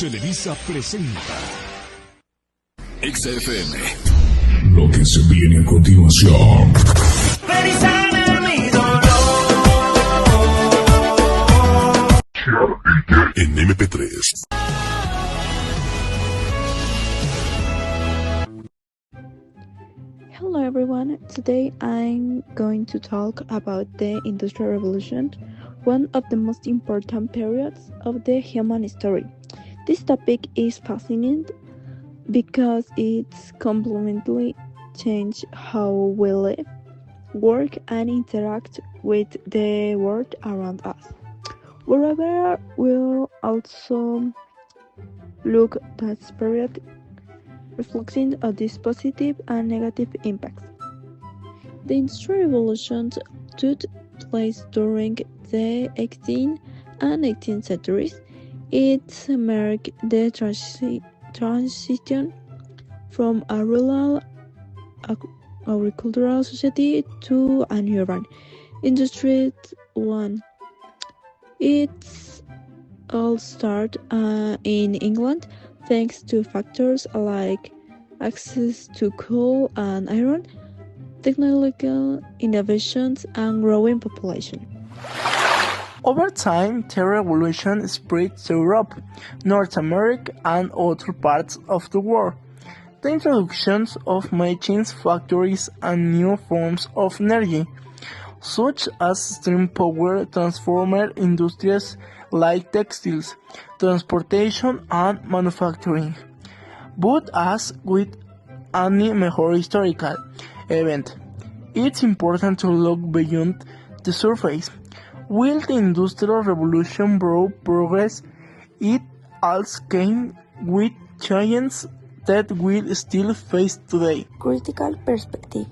Televisa presenta XFM. lo que se viene a continuación. En MP3. Hello everyone, today I'm going to talk about the Industrial Revolution, one of the most important periods of the human story. This topic is fascinating because it's completely changed how we live, work and interact with the world around us. Moreover, we'll also look at this period reflecting on these positive and negative impacts. The Industrial Revolution took place during the 18th and 19th centuries. It marked the transition from a rural agricultural society to an urban industrial one. It all started in England thanks to factors like access to coal and iron, technological innovations, and growing population. Over time, the revolution spread to Europe, North America, and other parts of the world. The introduction of machines, factories, and new forms of energy, such as steam power, transformed industries like textiles, transportation, and manufacturing. But as with any major historical event, it's important to look beyond the surface. While the Industrial Revolution brought progress, it also came with challenges that we still face today. Critical perspective.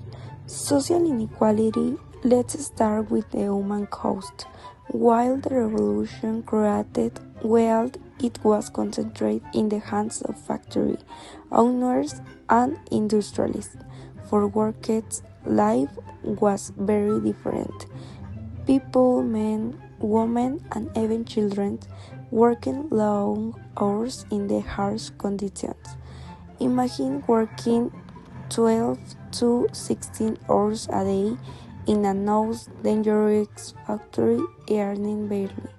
Social inequality. Let's start with the human cost. While the revolution created wealth, it was concentrated in the hands of factory owners and industrialists. For workers, life was very different. People, men, women, and even children working long hours in the harsh conditions. Imagine working 12 to 16 hours a day in a dangerous factory, earning barely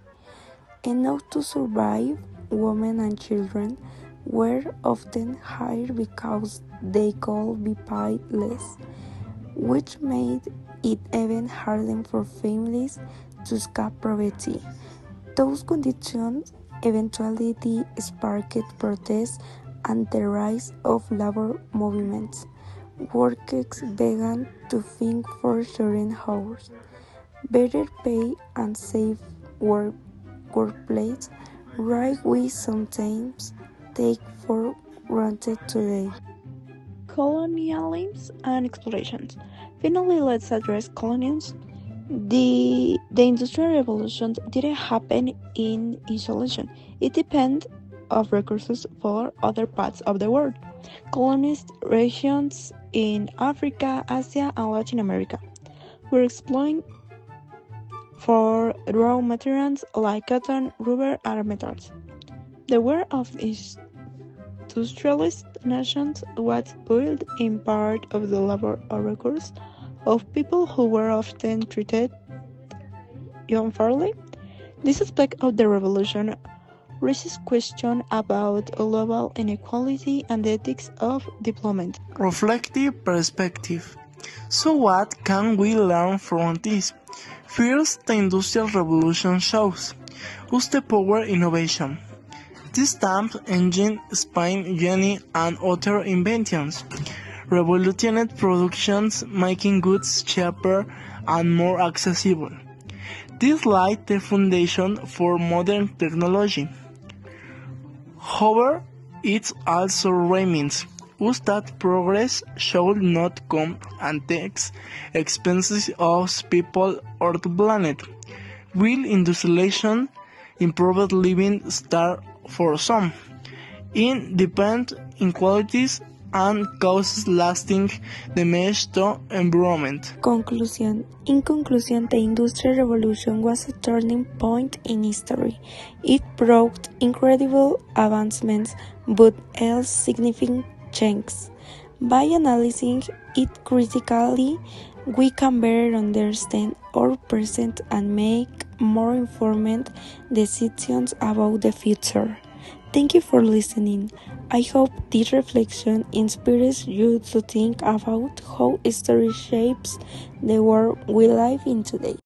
enough to survive. Women and children were often hired because they could be paid less, which made it even harder for families to escape poverty. Those conditions eventually sparked protests and the rise of labor movements. Workers began to think for shorter hours, better pay, and safe workplace, right we sometimes take for granted today. Colonialism and explorations. Finally, let's address colonialism. The Industrial Revolution didn't happen in isolation. It depended on resources for other parts of the world. Colonized regions in Africa, Asia, and Latin America were exploited for raw materials like cotton, rubber, and metals. The world of industrialist nations was built in part of the labor records of people who were often treated unfairly. This aspect of the revolution raises questions about global inequality and the ethics of development. Reflective perspective. So what can we learn from this? First, the Industrial Revolution shows us the power innovation. The stamp engine, spine jenny, and other inventions revolutionized productions, making goods cheaper and more accessible. This laid the foundation for modern technology. However, it also reminds us that progress should not come at the expense of people or the planet. Will industrialization improve living standards for some, independent inequalities and causes lasting damage to environment. Conclusion. In conclusion, the Industrial Revolution was a turning point in history. It brought incredible advancements, but also significant changes. By analyzing it critically, we can better understand our present and make more informed decisions about the future. Thank you for listening. I hope this reflection inspires you to think about how history shapes the world we live in today.